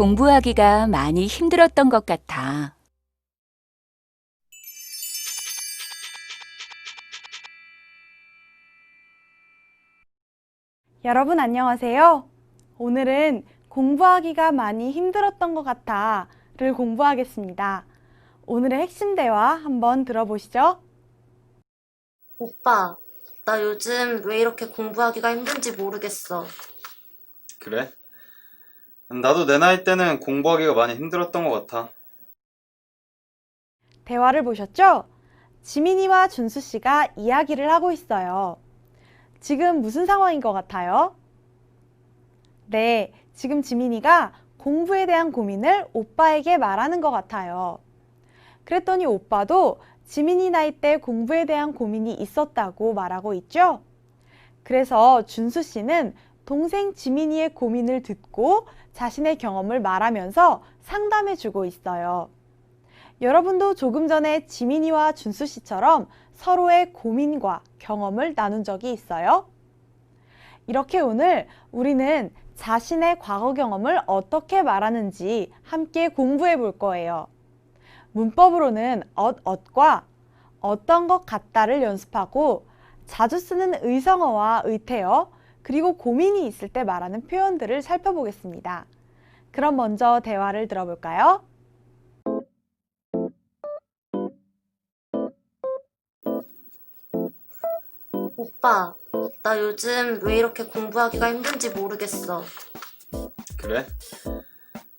공부하기가 많이 힘들었던 것 같아. 여러분 안녕하세요. 오늘은 공부하기가 많이 힘들었던 것 같아를 공부하겠습니다. 오늘의 핵심 대화 한번 들어보시죠. 오빠, 나 요즘 왜 이렇게 공부하기가 힘든지 모르겠어. 그래? 나도 내 나이 때는 공부하기가 많이 힘들었던 것 같아. 대화를 보셨죠? 지민이와 준수 씨가 이야기를 하고 있어요. 지금 무슨 상황인 것 같아요? 네, 지금 지민이가 공부에 대한 고민을 오빠에게 말하는 것 같아요. 그랬더니 오빠도 지민이 나이 때 공부에 대한 고민이 있었다고 말하고 있죠? 그래서 준수 씨는 동생 지민이의 고민을 듣고 자신의 경험을 말하면서 상담해 주고 있어요. 여러분도 조금 전에 지민이와 준수 씨처럼 서로의 고민과 경험을 나눈 적이 있어요? 이렇게 오늘 우리는 자신의 과거 경험을 어떻게 말하는지 함께 공부해 볼 거예요. 문법으로는 엇과 어떤 것 같다를 연습하고 자주 쓰는 의성어와 의태어 그리고 고민이 있을 때 말하는 표현들을 살펴보겠습니다. 그럼 먼저 대화를 들어볼까요? 오빠, 나 요즘 왜 이렇게 공부하기가 힘든지 모르겠어. 그래?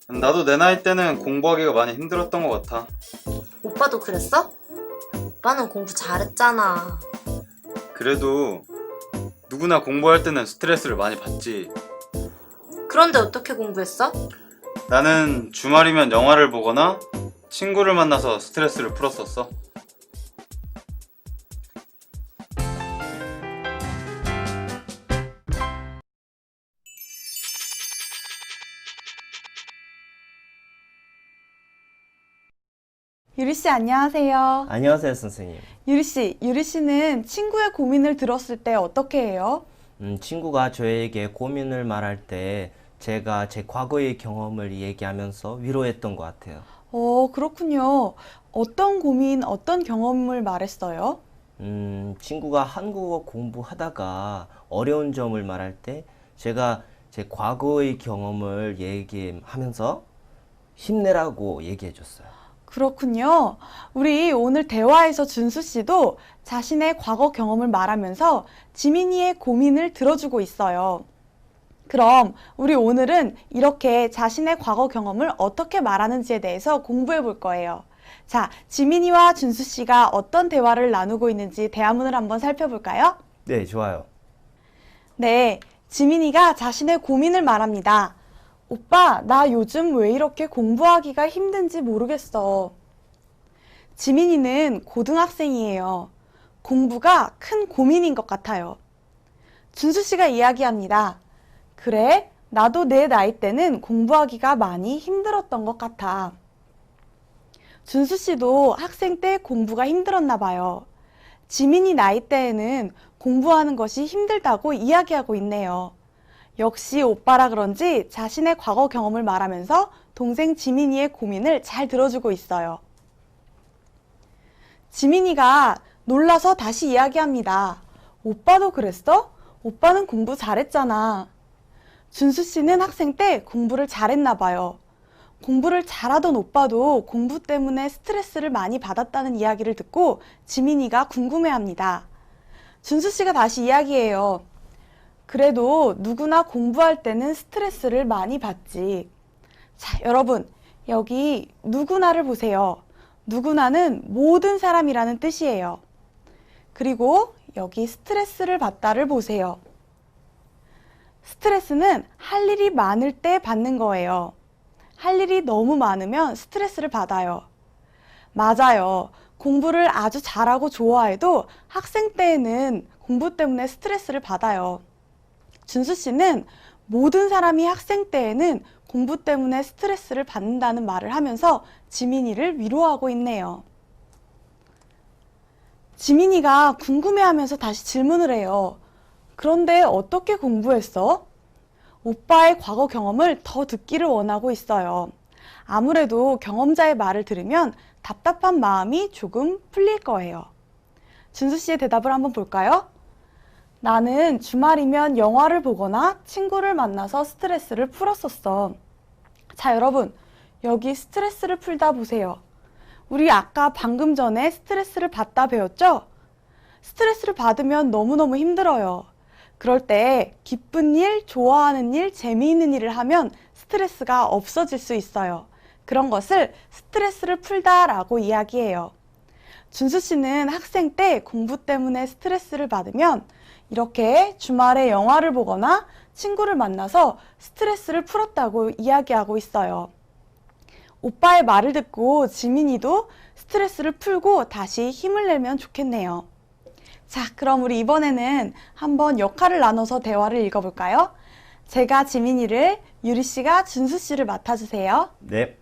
나도 내 나이 때는 공부하기가 많이 힘들었던 것 같아. 오빠도 그랬어? 오빠는 공부 잘했잖아. 그래도 누구나 공부할 때는 스트레스를 많이 받지. 그런데 어떻게 공부했어? 나는 주말이면 영화를 보거나 친구를 만나서 스트레스를 풀었었어. 유리 씨 안녕하세요. 안녕하세요, 선생님. 유리 씨는 친구의 고민을 들었을 때 어떻게 해요? 친구가 저에게 고민을 말할 때 제가 제 과거의 경험을 얘기하면서 위로했던 것 같아요. 그렇군요. 어떤 고민, 어떤 경험을 말했어요? 친구가 한국어 공부하다가 어려운 점을 말할 때 제가 제 과거의 경험을 얘기하면서 힘내라고 얘기해 줬어요. 그렇군요. 우리 오늘 대화에서 준수 씨도 자신의 과거 경험을 말하면서 지민이의 고민을 들어주고 있어요. 그럼 우리 오늘은 이렇게 자신의 과거 경험을 어떻게 말하는지에 대해서 공부해 볼 거예요. 자, 지민이와 준수 씨가 어떤 대화를 나누고 있는지 대화문을 한번 살펴볼까요? 네, 좋아요. 네, 지민이가 자신의 고민을 말합니다. 오빠, 나 요즘 왜 이렇게 공부하기가 힘든지 모르겠어. 지민이는 고등학생이에요. 공부가 큰 고민인 것 같아요. 준수 씨가 이야기합니다. 그래, 나도 내 나이 때는 공부하기가 많이 힘들었던 것 같아. 준수 씨도 학생 때 공부가 힘들었나 봐요. 지민이 나이 때에는 공부하는 것이 힘들다고 이야기하고 있네요. 역시 오빠라 그런지 자신의 과거 경험을 말하면서 동생 지민이의 고민을 잘 들어주고 있어요. 지민이가 놀라서 다시 이야기합니다. 오빠도 그랬어? 오빠는 공부 잘했잖아. 준수 씨는 학생 때 공부를 잘했나 봐요. 공부를 잘하던 오빠도 공부 때문에 스트레스를 많이 받았다는 이야기를 듣고 지민이가 궁금해합니다. 준수 씨가 다시 이야기해요. 그래도 누구나 공부할 때는 스트레스를 많이 받지. 자, 여러분, 여기 누구나를 보세요. 누구나는 모든 사람이라는 뜻이에요. 그리고 여기 스트레스를 받다를 보세요. 스트레스는 할 일이 많을 때 받는 거예요. 할 일이 너무 많으면 스트레스를 받아요. 맞아요. 공부를 아주 잘하고 좋아해도 학생 때에는 공부 때문에 스트레스를 받아요. 준수 씨는 모든 사람이 학생 때에는 공부 때문에 스트레스를 받는다는 말을 하면서 지민이를 위로하고 있네요. 지민이가 궁금해하면서 다시 질문을 해요. 그런데 어떻게 공부했어? 오빠의 과거 경험을 더 듣기를 원하고 있어요. 아무래도 경험자의 말을 들으면 답답한 마음이 조금 풀릴 거예요. 준수 씨의 대답을 한번 볼까요? 나는 주말이면 영화를 보거나 친구를 만나서 스트레스를 풀었었어. 자, 여러분, 여기 스트레스를 풀다 보세요. 우리 아까 방금 전에 스트레스를 받다 배웠죠? 스트레스를 받으면 너무너무 힘들어요. 그럴 때 기쁜 일, 좋아하는 일, 재미있는 일을 하면 스트레스가 없어질 수 있어요. 그런 것을 스트레스를 풀다라고 이야기해요. 준수 씨는 학생 때 공부 때문에 스트레스를 받으면 이렇게 주말에 영화를 보거나 친구를 만나서 스트레스를 풀었다고 이야기하고 있어요. 오빠의 말을 듣고 지민이도 스트레스를 풀고 다시 힘을 내면 좋겠네요. 자, 그럼 우리 이번에는 한번 역할을 나눠서 대화를 읽어볼까요? 제가 지민이를, 유리 씨가 준수 씨를 맡아주세요. 네.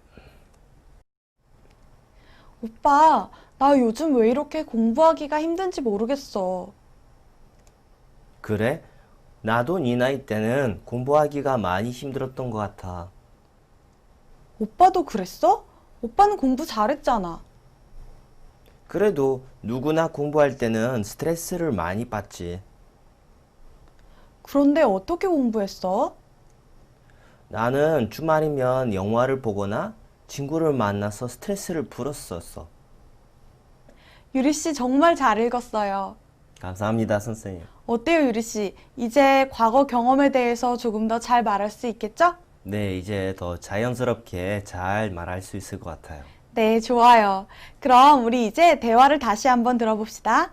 오빠, 나 요즘 왜 이렇게 공부하기가 힘든지 모르겠어. 그래? 나도 네 나이 때는 공부하기가 많이 힘들었던 것 같아. 오빠도 그랬어? 오빠는 공부 잘했잖아. 그래도 누구나 공부할 때는 스트레스를 많이 받지. 그런데 어떻게 공부했어? 나는 주말이면 영화를 보거나 친구를 만나서 스트레스를 풀었었어. 유리 씨 정말 잘 읽었어요. 감사합니다, 선생님. 어때요, 유리 씨? 이제 과거 경험에 대해서 조금 더 잘 말할 수 있겠죠? 네, 이제 더 자연스럽게 잘 말할 수 있을 것 같아요. 네, 좋아요. 그럼 우리 이제 대화를 다시 한번 들어봅시다.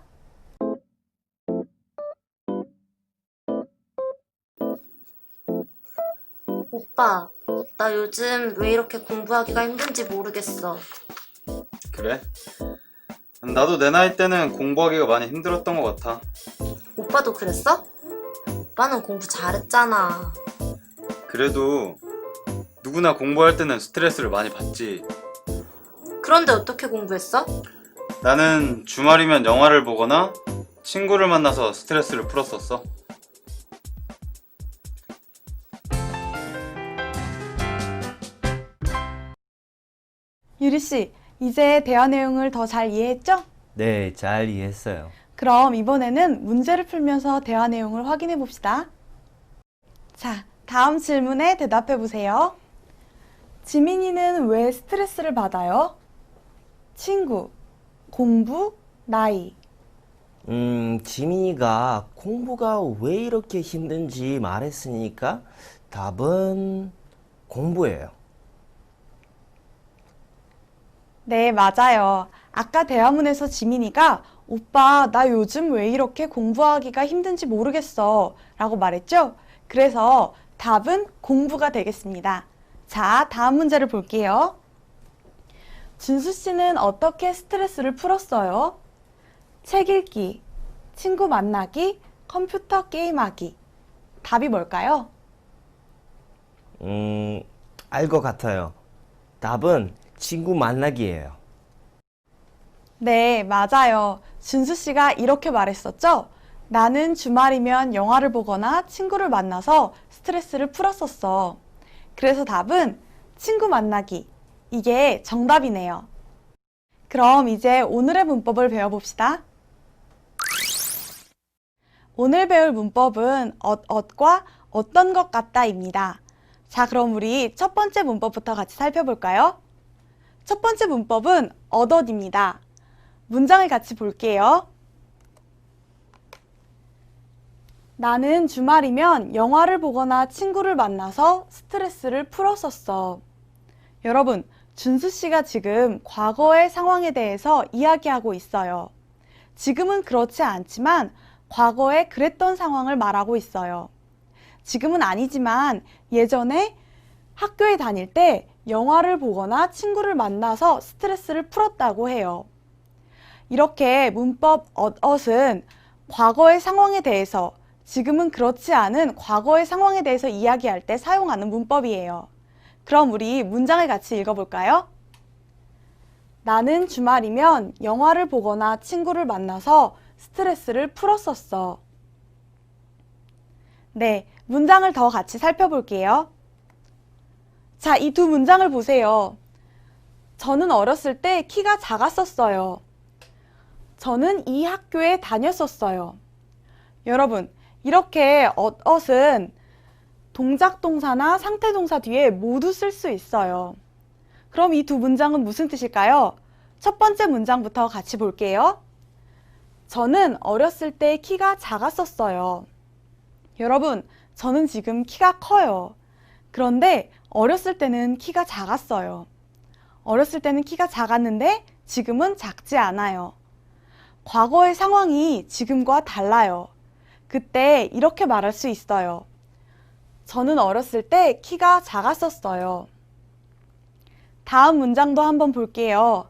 오빠, 나 요즘 왜 이렇게 공부하기가 힘든지 모르겠어. 그래? 나도 내 나이 때는 공부하기가 많이 힘들었던 것 같아. 오빠도 그랬어? 오빠는 공부 잘했잖아. 그래도 누구나 공부할 때는 스트레스를 많이 받지. 그런데 어떻게 공부했어? 나는 주말이면 영화를 보거나 친구를 만나서 스트레스를 풀었었어. 유리 씨, 이제 대화 내용을 더 잘 이해했죠? 네, 잘 이해했어요. 그럼 이번에는 문제를 풀면서 대화 내용을 확인해 봅시다. 자, 다음 질문에 대답해 보세요. 지민이는 왜 스트레스를 받아요? 친구, 공부, 나이. 지민이가 공부가 왜 이렇게 힘든지 말했으니까 답은 공부예요. 네, 맞아요. 아까 대화문에서 지민이가 오빠, 나 요즘 왜 이렇게 공부하기가 힘든지 모르겠어 라고 말했죠? 그래서 답은 공부가 되겠습니다. 자, 다음 문제를 볼게요. 준수 씨는 어떻게 스트레스를 풀었어요? 책 읽기, 친구 만나기, 컴퓨터 게임하기. 답이 뭘까요? 알 것 같아요. 답은 친구 만나기예요. 네, 맞아요. 준수 씨가 이렇게 말했었죠? 나는 주말이면 영화를 보거나 친구를 만나서 스트레스를 풀었었어. 그래서 답은 친구 만나기. 이게 정답이네요. 그럼 이제 오늘의 문법을 배워봅시다. 오늘 배울 문법은 엇과 어떤 것 같다입니다. 자, 그럼 우리 첫 번째 문법부터 같이 살펴볼까요? 첫 번째 문법은 엇입니다. 문장을 같이 볼게요. 나는 주말이면 영화를 보거나 친구를 만나서 스트레스를 풀었었어. 여러분, 준수 씨가 지금 과거의 상황에 대해서 이야기하고 있어요. 지금은 그렇지 않지만 과거에 그랬던 상황을 말하고 있어요. 지금은 아니지만 예전에 학교에 다닐 때 영화를 보거나 친구를 만나서 스트레스를 풀었다고 해요. 이렇게 문법 엇은 과거의 상황에 대해서, 지금은 그렇지 않은 과거의 상황에 대해서 이야기할 때 사용하는 문법이에요. 그럼 우리 문장을 같이 읽어볼까요? 나는 주말이면 영화를 보거나 친구를 만나서 스트레스를 풀었었어. 네, 문장을 더 같이 살펴볼게요. 자, 이 두 문장을 보세요. 저는 어렸을 때 키가 작았었어요. 저는 이 학교에 다녔었어요. 여러분, 이렇게 엇은 동작 동사나 상태 동사 뒤에 모두 쓸 수 있어요. 그럼 이 두 문장은 무슨 뜻일까요? 첫 번째 문장부터 같이 볼게요. 저는 어렸을 때 키가 작았었어요. 여러분, 저는 지금 키가 커요. 그런데 어렸을 때는 키가 작았어요. 어렸을 때는 키가 작았는데 지금은 작지 않아요. 과거의 상황이 지금과 달라요. 그때 이렇게 말할 수 있어요. 저는 어렸을 때 키가 작았었어요. 다음 문장도 한번 볼게요.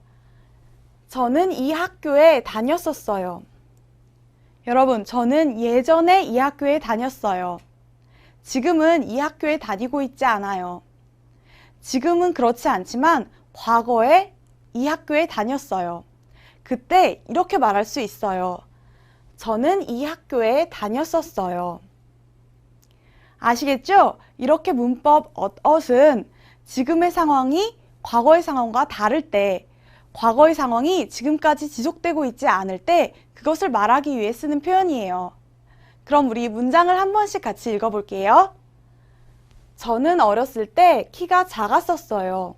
저는 이 학교에 다녔었어요. 여러분, 저는 예전에 이 학교에 다녔어요. 지금은 이 학교에 다니고 있지 않아요. 지금은 그렇지 않지만 과거에 이 학교에 다녔어요. 그때 이렇게 말할 수 있어요. 저는 이 학교에 다녔었어요. 아시겠죠? 이렇게 문법 엇은 지금의 상황이 과거의 상황과 다를 때, 과거의 상황이 지금까지 지속되고 있지 않을 때 그것을 말하기 위해 쓰는 표현이에요. 그럼 우리 문장을 한 번씩 같이 읽어볼게요. 저는 어렸을 때 키가 작았었어요.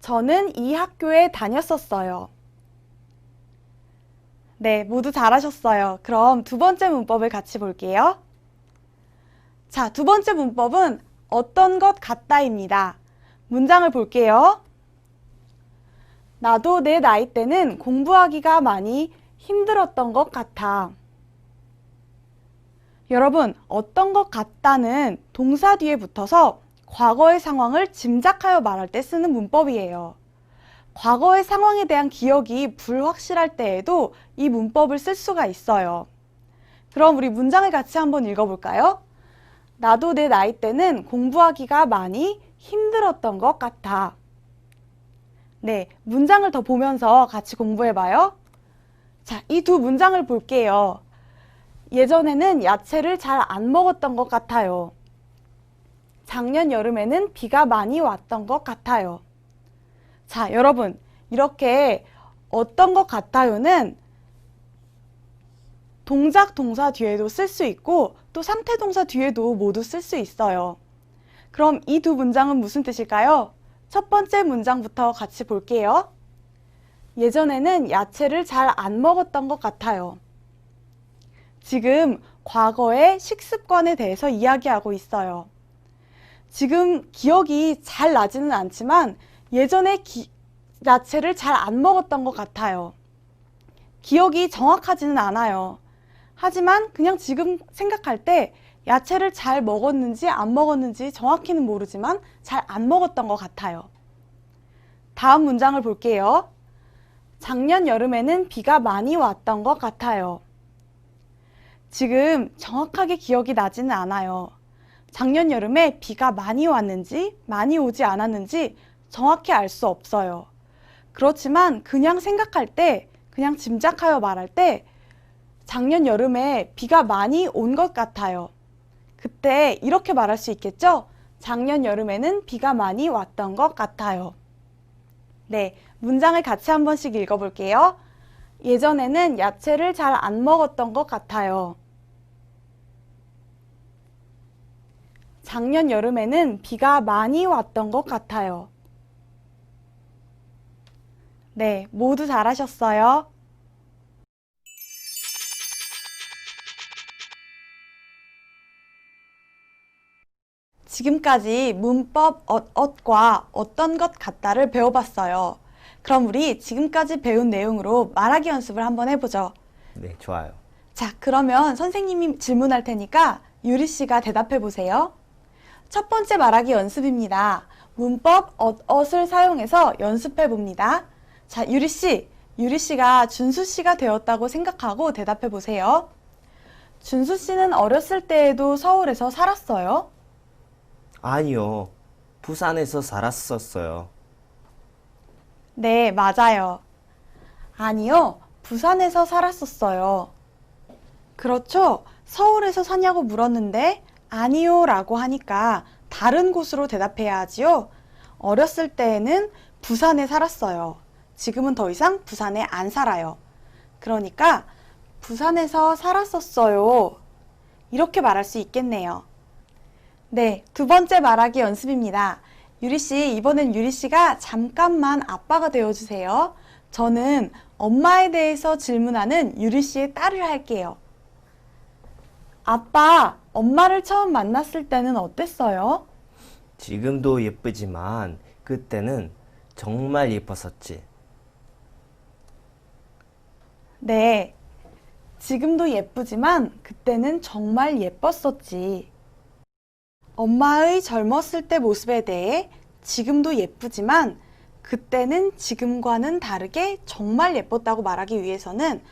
저는 이 학교에 다녔었어요. 네, 모두 잘하셨어요. 그럼 두 번째 문법을 같이 볼게요. 자, 두 번째 문법은 어떤 것 같다입니다. 문장을 볼게요. 나도 내 나이 때는 공부하기가 많이 힘들었던 것 같아. 여러분, 어떤 것 같다는 동사 뒤에 붙어서 과거의 상황을 짐작하여 말할 때 쓰는 문법이에요. 과거의 상황에 대한 기억이 불확실할 때에도 이 문법을 쓸 수가 있어요. 그럼 우리 문장을 같이 한번 읽어볼까요? 나도 내 나이 때는 공부하기가 많이 힘들었던 것 같아. 네, 문장을 더 보면서 같이 공부해봐요. 자, 이 두 문장을 볼게요. 예전에는 야채를 잘 안 먹었던 것 같아요. 작년 여름에는 비가 많이 왔던 것 같아요. 자, 여러분, 이렇게 어떤 것 같아요는 동작 동사 뒤에도 쓸 수 있고 또 상태 동사 뒤에도 모두 쓸 수 있어요. 그럼 이 두 문장은 무슨 뜻일까요? 첫 번째 문장부터 같이 볼게요. 예전에는 야채를 잘 안 먹었던 것 같아요. 지금 과거의 식습관에 대해서 이야기하고 있어요. 지금 기억이 잘 나지는 않지만 예전에 야채를 잘 안 먹었던 것 같아요. 기억이 정확하지는 않아요. 하지만 그냥 지금 생각할 때 야채를 잘 먹었는지 안 먹었는지 정확히는 모르지만 잘 안 먹었던 것 같아요. 다음 문장을 볼게요. 작년 여름에는 비가 많이 왔던 것 같아요. 지금 정확하게 기억이 나지는 않아요. 작년 여름에 비가 많이 왔는지 많이 오지 않았는지 정확히 알 수 없어요. 그렇지만 그냥 생각할 때, 그냥 짐작하여 말할 때 작년 여름에 비가 많이 온 것 같아요. 그때 이렇게 말할 수 있겠죠? 작년 여름에는 비가 많이 왔던 것 같아요. 네, 문장을 같이 한 번씩 읽어볼게요. 예전에는 야채를 잘 안 먹었던 것 같아요. 작년 여름에는 비가 많이 왔던 것 같아요. 네, 모두 잘하셨어요. 지금까지 문법 엇과 어떤 것 같다를 배워봤어요. 그럼 우리 지금까지 배운 내용으로 말하기 연습을 한번 해보죠. 네, 좋아요. 자, 그러면 선생님이 질문할 테니까 유리 씨가 대답해 보세요. 첫 번째 말하기 연습입니다. 문법 엇을 사용해서 연습해 봅니다. 자, 유리 씨가 준수 씨가 되었다고 생각하고 대답해 보세요. 준수 씨는 어렸을 때에도 서울에서 살았어요? 아니요. 부산에서 살았었어요. 네, 맞아요. 아니요, 부산에서 살았었어요. 그렇죠. 서울에서 사냐고 물었는데 아니요 라고 하니까 다른 곳으로 대답해야 하지요. 어렸을 때에는 부산에 살았어요. 지금은 더 이상 부산에 안 살아요. 그러니까 부산에서 살았었어요. 이렇게 말할 수 있겠네요. 네, 두 번째 말하기 연습입니다. 유리 씨, 이번엔 유리 씨가 잠깐만 아빠가 되어주세요. 저는 엄마에 대해서 질문하는 유리 씨의 딸을 할게요. 아빠, 엄마를 처음 만났을 때는 어땠어요? 지금도 예쁘지만 그때는 정말 예뻤었지. 네, 지금도 예쁘지만 그때는 정말 예뻤었지. 엄마의 젊었을 때 모습에 대해 지금도 예쁘지만 그때는 지금과는 다르게 정말 예뻤다고 말하기 위해서는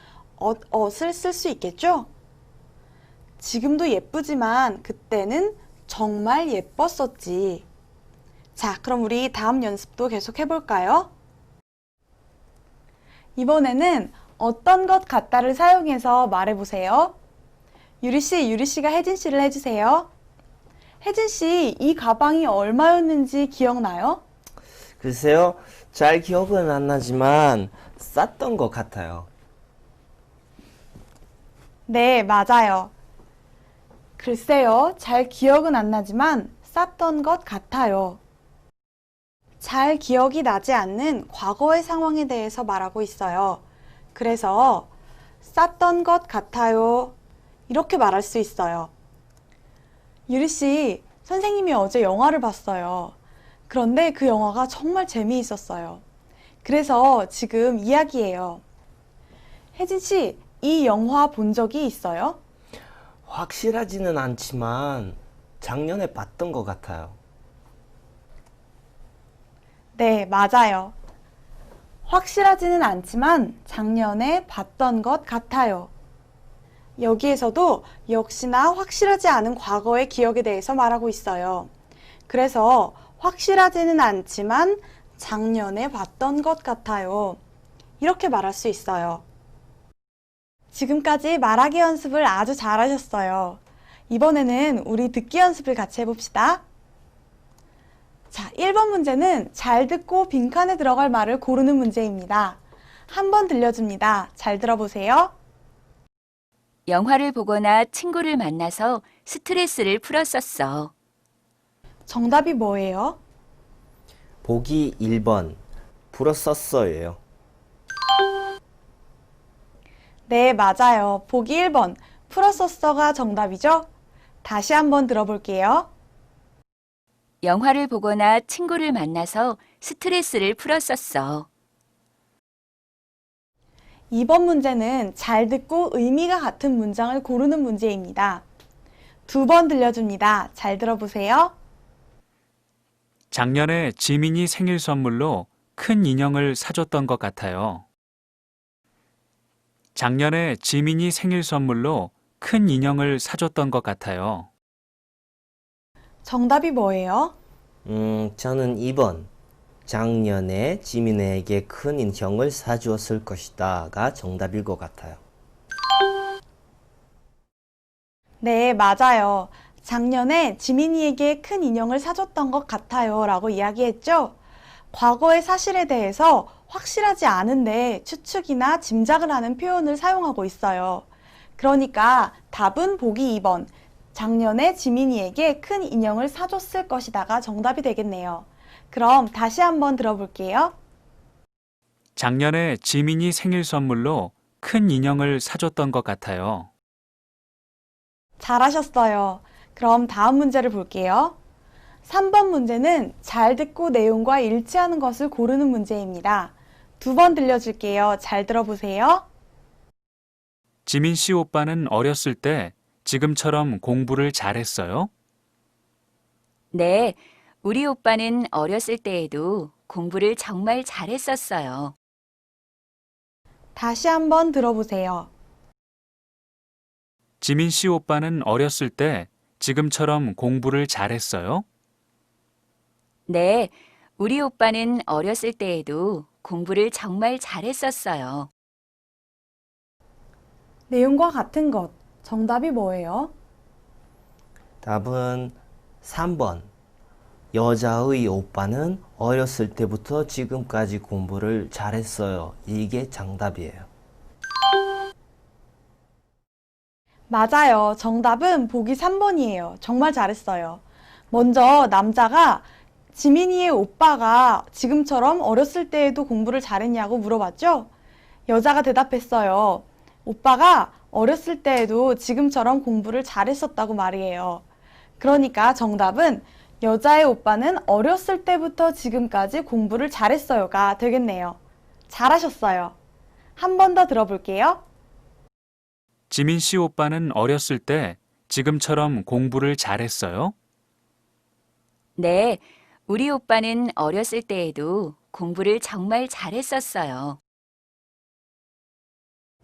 엇을 쓸 수 있겠죠? 지금도 예쁘지만 그때는 정말 예뻤었지. 자, 그럼 우리 다음 연습도 계속 해볼까요? 이번에는 어떤 것 같다를 사용해서 말해보세요. 유리 씨가 혜진 씨를 해주세요. 혜진 씨, 이 가방이 얼마였는지 기억나요? 글쎄요, 잘 기억은 안 나지만 쌌던 것 같아요. 네, 맞아요. 글쎄요, 잘 기억은 안 나지만 쌌던 것 같아요. 잘 기억이 나지 않는 과거의 상황에 대해서 말하고 있어요. 그래서 쌌던 것 같아요. 이렇게 말할 수 있어요. 유리 씨, 선생님이 어제 영화를 봤어요. 그런데 그 영화가 정말 재미있었어요. 그래서 지금 이야기해요. 혜진 씨, 이 영화 본 적이 있어요? 확실하지는 않지만 작년에 봤던 것 같아요. 네, 맞아요. 확실하지는 않지만 작년에 봤던 것 같아요. 여기에서도 역시나 확실하지 않은 과거의 기억에 대해서 말하고 있어요. 그래서 확실하지는 않지만 작년에 봤던 것 같아요. 이렇게 말할 수 있어요. 지금까지 말하기 연습을 아주 잘하셨어요. 이번에는 우리 듣기 연습을 같이 해봅시다. 자, 1번 문제는 잘 듣고 빈칸에 들어갈 말을 고르는 문제입니다. 한 번 들려줍니다. 잘 들어보세요. 영화를 보거나 친구를 만나서 스트레스를 풀었었어. 정답이 뭐예요? 보기 1번, 풀었었어예요. 네, 맞아요. 보기 1번, 풀었었어가 정답이죠? 다시 한번 들어볼게요. 영화를 보거나 친구를 만나서 스트레스를 풀었었어. 2번 문제는 잘 듣고 의미가 같은 문장을 고르는 문제입니다. 두 번 들려줍니다. 잘 들어보세요. 작년에 지민이 생일 선물로 큰 인형을 사줬던 것 같아요. 작년에 지민이 생일 선물로 큰 인형을 사줬던 것 같아요. 정답이 뭐예요? 저는 2번. 작년에 지민에게 큰 인형을 사주었을 것이다가 정답일 것 같아요. 네, 맞아요. 작년에 지민이에게 큰 인형을 사줬던 것 같아요 라고 이야기했죠? 과거의 사실에 대해서 확실하지 않은데 추측이나 짐작을 하는 표현을 사용하고 있어요. 그러니까 답은 보기 2번. 작년에 지민이에게 큰 인형을 사줬을 것이다가 정답이 되겠네요. 그럼 다시 한번 들어볼게요. 작년에 지민이 생일 선물로 큰 인형을 사줬던 것 같아요. 잘하셨어요. 그럼 다음 문제를 볼게요. 3번 문제는 잘 듣고 내용과 일치하는 것을 고르는 문제입니다. 두 번 들려줄게요. 잘 들어보세요. 지민 씨 오빠는 어렸을 때 지금처럼 공부를 잘했어요? 네, 우리 오빠는 어렸을 때에도 공부를 정말 잘했었어요. 다시 한번 들어보세요. 지민 씨 오빠는 어렸을 때 지금처럼 공부를 잘했어요? 네, 우리 오빠는 어렸을 때에도 공부를 정말 잘했었어요. 내용과 같은 것, 정답이 뭐예요? 답은 3번. 여자의 오빠는 어렸을 때부터 지금까지 공부를 잘했어요. 이게 정답이에요. 맞아요. 정답은 보기 3번이에요. 정말 잘했어요. 먼저 남자가 지민이의 오빠가 지금처럼 어렸을 때에도 공부를 잘했냐고 물어봤죠? 여자가 대답했어요. 오빠가 어렸을 때에도 지금처럼 공부를 잘했었다고 말이에요. 그러니까 정답은 여자의 오빠는 어렸을 때부터 지금까지 공부를 잘했어요가 되겠네요. 잘하셨어요. 한 번 더 들어볼게요. 지민 씨 오빠는 어렸을 때 지금처럼 공부를 잘했어요? 네, 우리 오빠는 어렸을 때에도 공부를 정말 잘했었어요.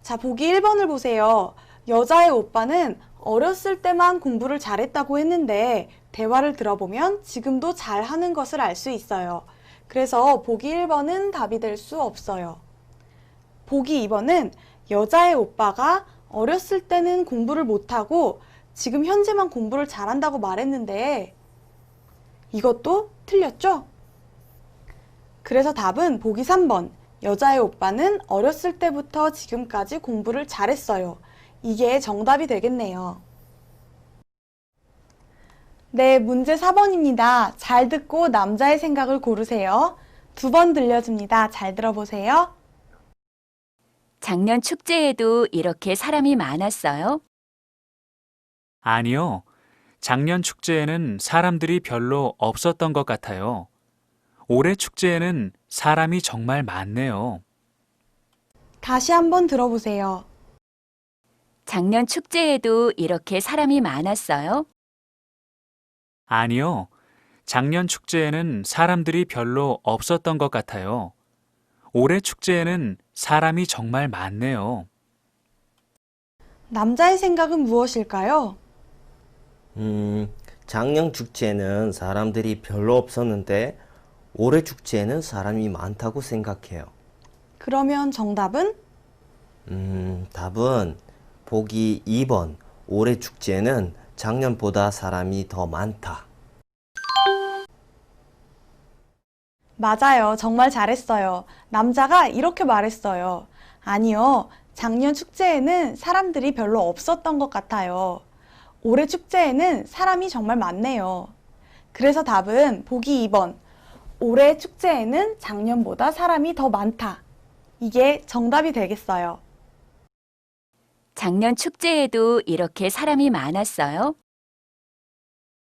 자, 보기 1번을 보세요. 여자의 오빠는 어렸을 때만 공부를 잘했다고 했는데 대화를 들어보면 지금도 잘하는 것을 알 수 있어요. 그래서 보기 1번은 답이 될 수 없어요. 보기 2번은 여자의 오빠가 어렸을 때는 공부를 못하고 지금 현재만 공부를 잘한다고 말했는데 이것도 틀렸죠? 그래서 답은 보기 3번. 여자의 오빠는 어렸을 때부터 지금까지 공부를 잘했어요. 이게 정답이 되겠네요. 네, 문제 4번입니다. 잘 듣고 남자의 생각을 고르세요. 2번 들려줍니다. 잘 들어보세요. 작년 축제에도 이렇게 사람이 많았어요? 아니요. 작년 축제에는 사람들이 별로 없었던 것 같아요. 올해 축제에는 사람이 정말 많네요. 다시 한번 들어보세요. 작년 축제에도 이렇게 사람이 많았어요? 아니요. 작년 축제에는 사람들이 별로 없었던 것 같아요. 올해 축제에는 사람이 정말 많네요. 남자의 생각은 무엇일까요? 작년 축제에는 사람들이 별로 없었는데 올해 축제에는 사람이 많다고 생각해요. 그러면 정답은? 답은 보기 2번. 올해 축제에는 작년보다 사람이 더 많다. 맞아요. 정말 잘했어요. 남자가 이렇게 말했어요. 아니요. 작년 축제에는 사람들이 별로 없었던 것 같아요. 올해 축제에는 사람이 정말 많네요. 그래서 답은 보기 2번. 올해 축제에는 작년보다 사람이 더 많다. 이게 정답이 되겠어요. 작년 축제에도 이렇게 사람이 많았어요?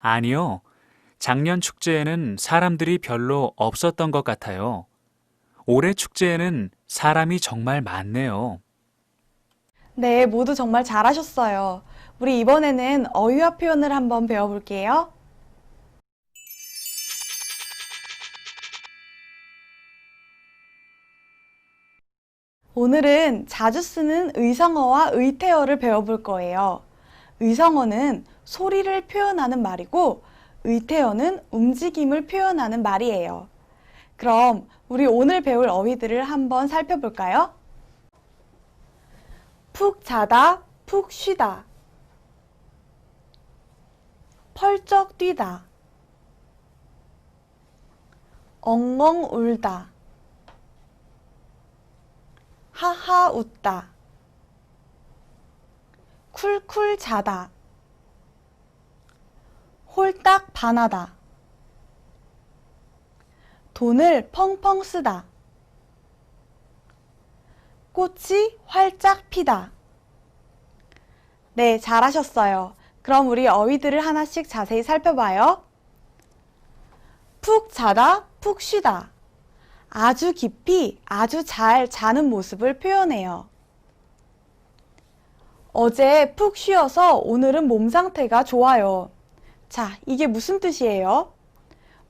아니요. 작년 축제에는 사람들이 별로 없었던 것 같아요. 올해 축제에는 사람이 정말 많네요. 네, 모두 정말 잘하셨어요. 우리 이번에는 어휘와 표현을 한번 배워볼게요. 오늘은 자주 쓰는 의성어와 의태어를 배워볼 거예요. 의성어는 소리를 표현하는 말이고 의태어는 움직임을 표현하는 말이에요. 그럼 우리 오늘 배울 어휘들을 한번 살펴볼까요? 푹 자다, 푹 쉬다. 펄쩍 뛰다. 엉엉 울다. 하하 웃다. 쿨쿨 자다. 홀딱 반하다. 돈을 펑펑 쓰다. 꽃이 활짝 피다. 네, 잘하셨어요. 그럼 우리 어휘들을 하나씩 자세히 살펴봐요. 푹 자다, 푹 쉬다. 아주 깊이, 아주 잘 자는 모습을 표현해요. 어제 푹 쉬어서 오늘은 몸 상태가 좋아요. 자, 이게 무슨 뜻이에요?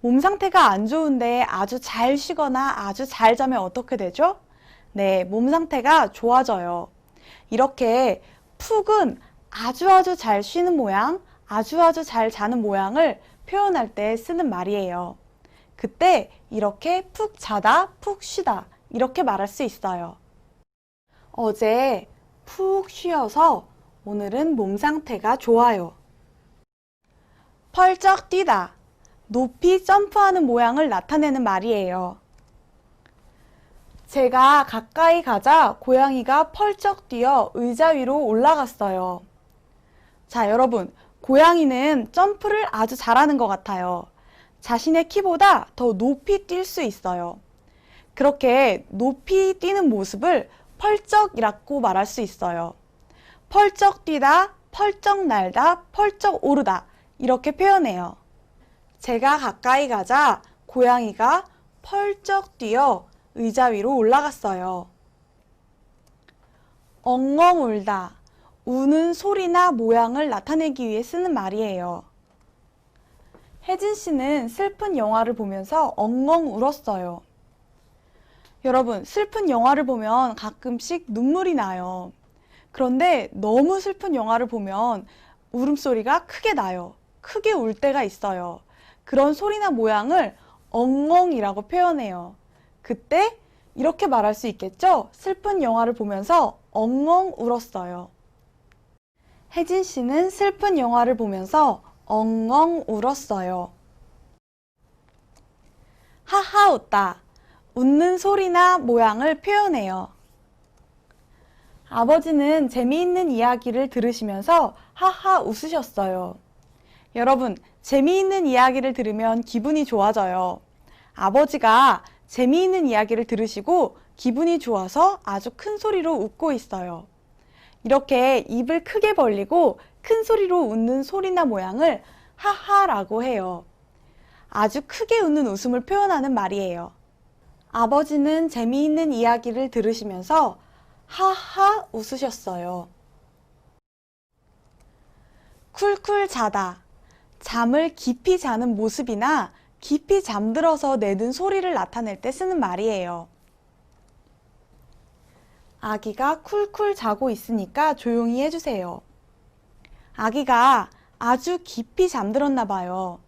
몸 상태가 안 좋은데 아주 잘 쉬거나 아주 잘 자면 어떻게 되죠? 네, 몸 상태가 좋아져요. 이렇게 푹은 아주 잘 쉬는 모양, 아주 잘 자는 모양을 표현할 때 쓰는 말이에요. 그때 이렇게 푹 자다, 푹 쉬다 이렇게 말할 수 있어요. 어제 푹 쉬어서 오늘은 몸 상태가 좋아요. 펄쩍 뛰다. 높이 점프하는 모양을 나타내는 말이에요. 제가 가까이 가자 고양이가 펄쩍 뛰어 의자 위로 올라갔어요. 자, 여러분, 고양이는 점프를 아주 잘하는 것 같아요. 자신의 키보다 더 높이 뛸 수 있어요. 그렇게 높이 뛰는 모습을 펄쩍이라고 말할 수 있어요. 펄쩍 뛰다, 펄쩍 날다, 펄쩍 오르다 이렇게 표현해요. 제가 가까이 가자 고양이가 펄쩍 뛰어 의자 위로 올라갔어요. 엉엉 울다. 우는 소리나 모양을 나타내기 위해 쓰는 말이에요. 혜진 씨는 슬픈 영화를 보면서 엉엉 울었어요. 여러분, 슬픈 영화를 보면 가끔씩 눈물이 나요. 그런데 너무 슬픈 영화를 보면 울음소리가 크게 나요. 크게 울 때가 있어요. 그런 소리나 모양을 엉엉이라고 표현해요. 그때 이렇게 말할 수 있겠죠? 슬픈 영화를 보면서 엉엉 울었어요. 혜진 씨는 슬픈 영화를 보면서 엉엉 울었어요. 하하 웃다. 웃는 소리나 모양을 표현해요. 아버지는 재미있는 이야기를 들으시면서 하하 웃으셨어요. 여러분, 재미있는 이야기를 들으면 기분이 좋아져요. 아버지가 재미있는 이야기를 들으시고 기분이 좋아서 아주 큰 소리로 웃고 있어요. 이렇게 입을 크게 벌리고 큰 소리로 웃는 소리나 모양을 하하라고 해요. 아주 크게 웃는 웃음을 표현하는 말이에요. 아버지는 재미있는 이야기를 들으시면서 하하 웃으셨어요. 쿨쿨 자다. 잠을 깊이 자는 모습이나 깊이 잠들어서 내는 소리를 나타낼 때 쓰는 말이에요. 아기가 쿨쿨 자고 있으니까 조용히 해주세요. 아기가 아주 깊이 잠들었나 봐요.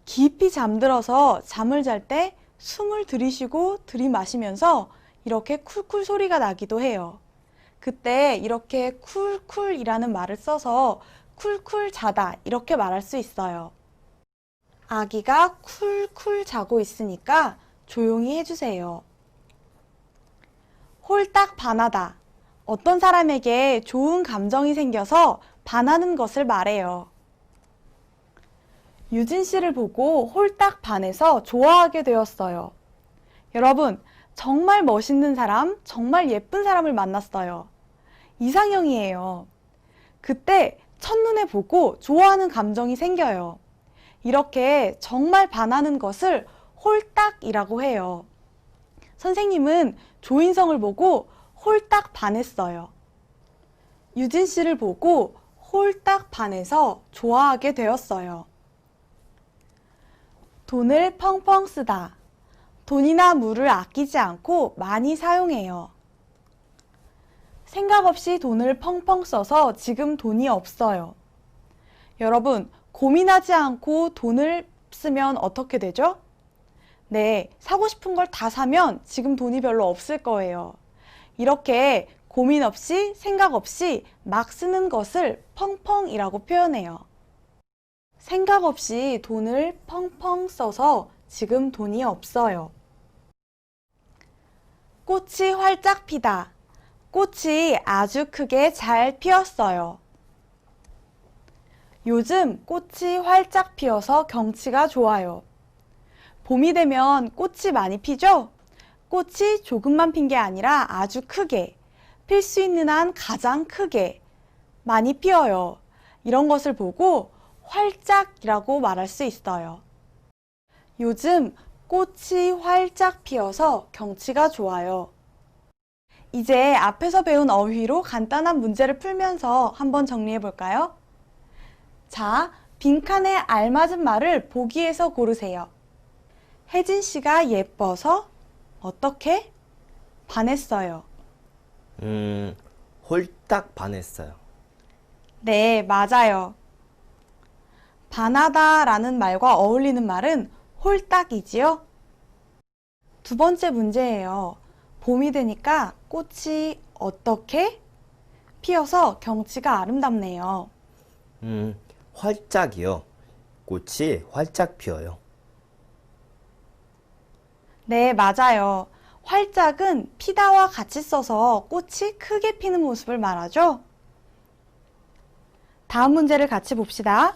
깊이 잠들어서 잠을 잘 때 숨을 들이쉬고 들이마시면서 이렇게 쿨쿨 소리가 나기도 해요. 그때 이렇게 쿨쿨이라는 말을 써서 쿨쿨 자다 이렇게 말할 수 있어요. 아기가 쿨쿨 자고 있으니까 조용히 해주세요. 홀딱 반하다. 어떤 사람에게 좋은 감정이 생겨서 반하는 것을 말해요. 유진 씨를 보고 홀딱 반해서 좋아하게 되었어요. 여러분, 정말 멋있는 사람, 정말 예쁜 사람을 만났어요. 이상형이에요. 그때 첫눈에 보고 좋아하는 감정이 생겨요. 이렇게 정말 반하는 것을 홀딱이라고 해요. 선생님은 조인성을 보고 홀딱 반했어요. 유진 씨를 보고 홀딱 반해서 좋아하게 되었어요. 돈을 펑펑 쓰다. 돈이나 물을 아끼지 않고 많이 사용해요. 생각 없이 돈을 펑펑 써서 지금 돈이 없어요. 여러분, 고민하지 않고 돈을 쓰면 어떻게 되죠? 네, 사고 싶은 걸 다 사면 지금 돈이 별로 없을 거예요. 이렇게 고민 없이 생각 없이 막 쓰는 것을 펑펑이라고 표현해요. 생각 없이 돈을 펑펑 써서 지금 돈이 없어요. 꽃이 활짝 피다. 꽃이 아주 크게 잘 피었어요. 요즘 꽃이 활짝 피어서 경치가 좋아요. 봄이 되면 꽃이 많이 피죠? 꽃이 조금만 핀 게 아니라 아주 크게, 필 수 있는 한 가장 크게 많이 피어요. 이런 것을 보고 활짝이라고 말할 수 있어요. 요즘 꽃이 활짝 피어서 경치가 좋아요. 이제 앞에서 배운 어휘로 간단한 문제를 풀면서 한번 정리해 볼까요? 자, 빈칸에 알맞은 말을 보기에서 고르세요. 혜진 씨가 예뻐서 어떻게? 반했어요. 홀딱 반했어요. 네, 맞아요. 반하다 라는 말과 어울리는 말은 홀딱이지요? 두 번째 문제예요. 봄이 되니까 꽃이 어떻게? 피어서 경치가 아름답네요. 활짝이요. 꽃이 활짝 피어요. 네, 맞아요. 활짝은 피다와 같이 써서 꽃이 크게 피는 모습을 말하죠. 다음 문제를 같이 봅시다.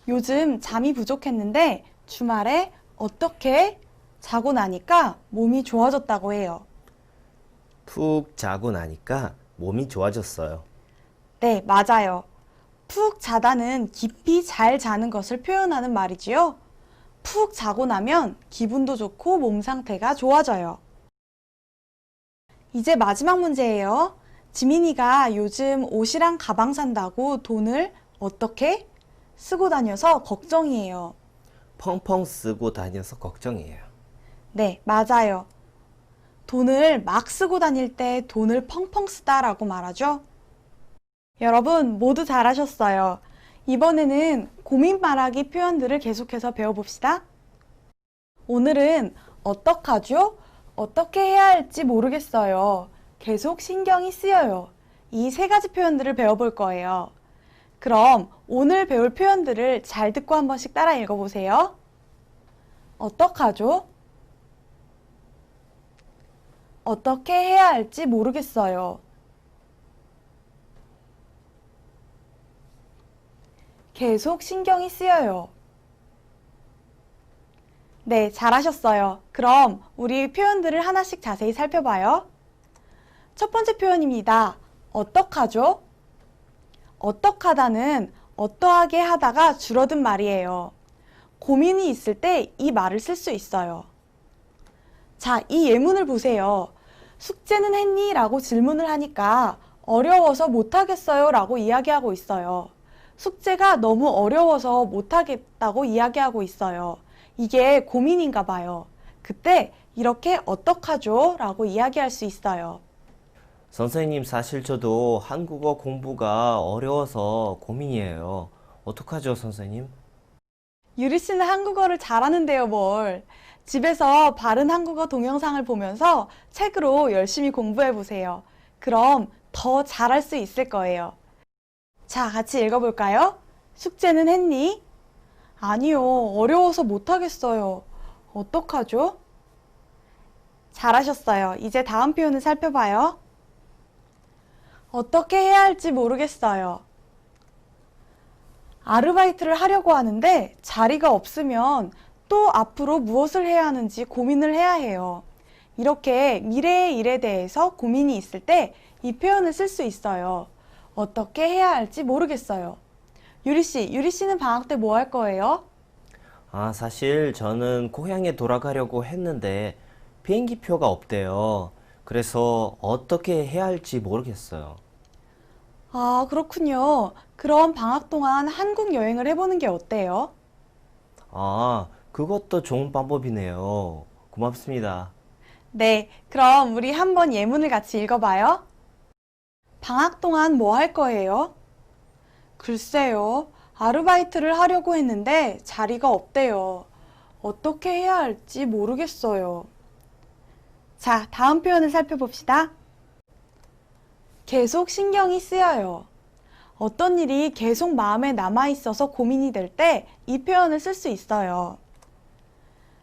요즘 잠이 부족했는데 주말에 어떻게 자고 나니까 몸이 좋아졌다고 해요. 푹 자고 나니까 몸이 좋아졌어요. 네, 맞아요. 푹 자다는 깊이 잘 자는 것을 표현하는 말이지요. 푹 자고 나면 기분도 좋고 몸 상태가 좋아져요. 이제 마지막 문제예요. 지민이가 요즘 옷이랑 가방 산다고 돈을 어떻게 쓰고 다녀서 걱정이에요. 펑펑 쓰고 다녀서 걱정이에요. 네, 맞아요. 돈을 막 쓰고 다닐 때 돈을 펑펑 쓰다라고 말하죠. 여러분 모두 잘하셨어요. 이번에는 고민 말하기 표현들을 계속해서 배워봅시다. 오늘은 어떡하죠? 어떻게 해야 할지 모르겠어요. 계속 신경이 쓰여요. 이 세 가지 표현들을 배워볼 거예요. 그럼 오늘 배울 표현들을 잘 듣고 한 번씩 따라 읽어보세요. 어떡하죠? 어떻게 해야 할지 모르겠어요. 계속 신경이 쓰여요. 네, 잘하셨어요. 그럼 우리 표현들을 하나씩 자세히 살펴봐요. 첫 번째 표현입니다. 어떡하죠? 어떡하다는 어떠하게 하다가 줄어든 말이에요. 고민이 있을 때 이 말을 쓸 수 있어요. 자, 이 예문을 보세요. 숙제는 했니? 라고 질문을 하니까 어려워서 못하겠어요 라고 이야기하고 있어요. 숙제가 너무 어려워서 못하겠다고 이야기하고 있어요. 이게 고민인가 봐요. 그때 이렇게 어떡하죠? 라고 이야기할 수 있어요. 선생님, 사실 저도 한국어 공부가 어려워서 고민이에요. 어떡하죠, 선생님? 유리 씨는 한국어를 잘하는데요, 뭘. 집에서 바른 한국어 동영상을 보면서 책으로 열심히 공부해 보세요. 그럼 더 잘할 수 있을 거예요. 자, 같이 읽어볼까요? 숙제는 했니? 아니요, 어려워서 못하겠어요. 어떡하죠? 잘하셨어요. 이제 다음 표현을 살펴봐요. 어떻게 해야 할지 모르겠어요. 아르바이트를 하려고 하는데 자리가 없으면 또 앞으로 무엇을 해야 하는지 고민을 해야 해요. 이렇게 미래의 일에 대해서 고민이 있을 때 이 표현을 쓸 수 있어요. 어떻게 해야 할지 모르겠어요. 유리 씨는 방학 때 뭐 할 거예요? 사실 저는 고향에 돌아가려고 했는데 비행기표가 없대요. 그래서 어떻게 해야 할지 모르겠어요. 아, 그렇군요. 그럼 방학 동안 한국 여행을 해보는 게 어때요? 그것도 좋은 방법이네요. 고맙습니다. 네, 그럼 우리 한번 예문을 같이 읽어봐요. 방학 동안 뭐 할 거예요? 글쎄요, 아르바이트를 하려고 했는데 자리가 없대요. 어떻게 해야 할지 모르겠어요. 자, 다음 표현을 살펴봅시다. 계속 신경이 쓰여요. 어떤 일이 계속 마음에 남아있어서 고민이 될 때 이 표현을 쓸 수 있어요.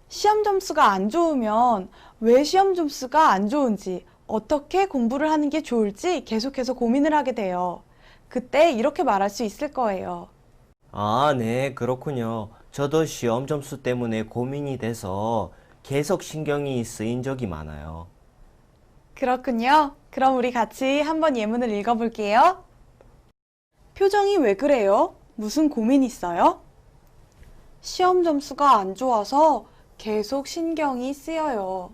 시험 점수가 안 좋으면 왜 시험 점수가 안 좋은지, 어떻게 공부를 하는 게 좋을지 계속해서 고민을 하게 돼요. 그때 이렇게 말할 수 있을 거예요. 네, 그렇군요. 저도 시험 점수 때문에 고민이 돼서 계속 신경이 쓰인 적이 많아요. 그렇군요. 그럼 우리 같이 한번 예문을 읽어볼게요. 표정이 왜 그래요? 무슨 고민 있어요? 시험 점수가 안 좋아서 계속 신경이 쓰여요.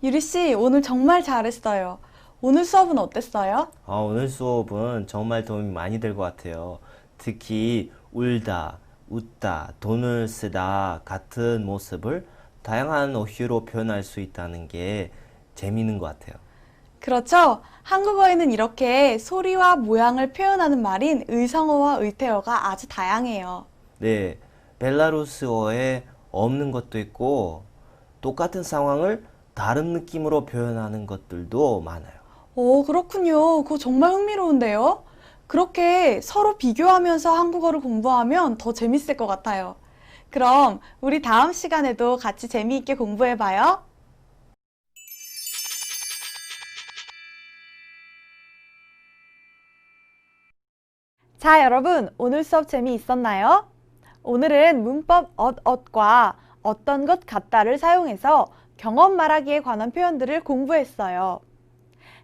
유리 씨, 오늘 정말 잘했어요. 오늘 수업은 어땠어요? 오늘 수업은 정말 도움이 많이 될 것 같아요. 특히 울다, 웃다, 돈을 쓰다 같은 모습을 다양한 어휘로 표현할 수 있다는 게 재미있는 것 같아요. 그렇죠? 한국어에는 이렇게 소리와 모양을 표현하는 말인 의성어와 의태어가 아주 다양해요. 네, 벨라루스어에 없는 것도 있고 똑같은 상황을 다른 느낌으로 표현하는 것들도 많아요. 그렇군요. 그거 정말 흥미로운데요? 그렇게 서로 비교하면서 한국어를 공부하면 더 재밌을 것 같아요. 그럼 우리 다음 시간에도 같이 재미있게 공부해봐요. 자, 여러분, 오늘 수업 재미있었나요? 오늘은 문법 엇과 어떤 것 같다를 사용해서 경험 말하기에 관한 표현들을 공부했어요.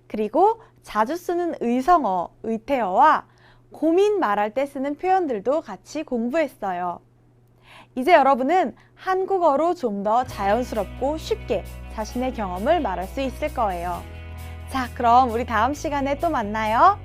그리고 자주 쓰는 의성어, 의태어와 고민 말할 때 쓰는 표현들도 같이 공부했어요. 이제 여러분은 한국어로 좀 더 자연스럽고 쉽게 자신의 경험을 말할 수 있을 거예요. 자, 그럼 우리 다음 시간에 또 만나요.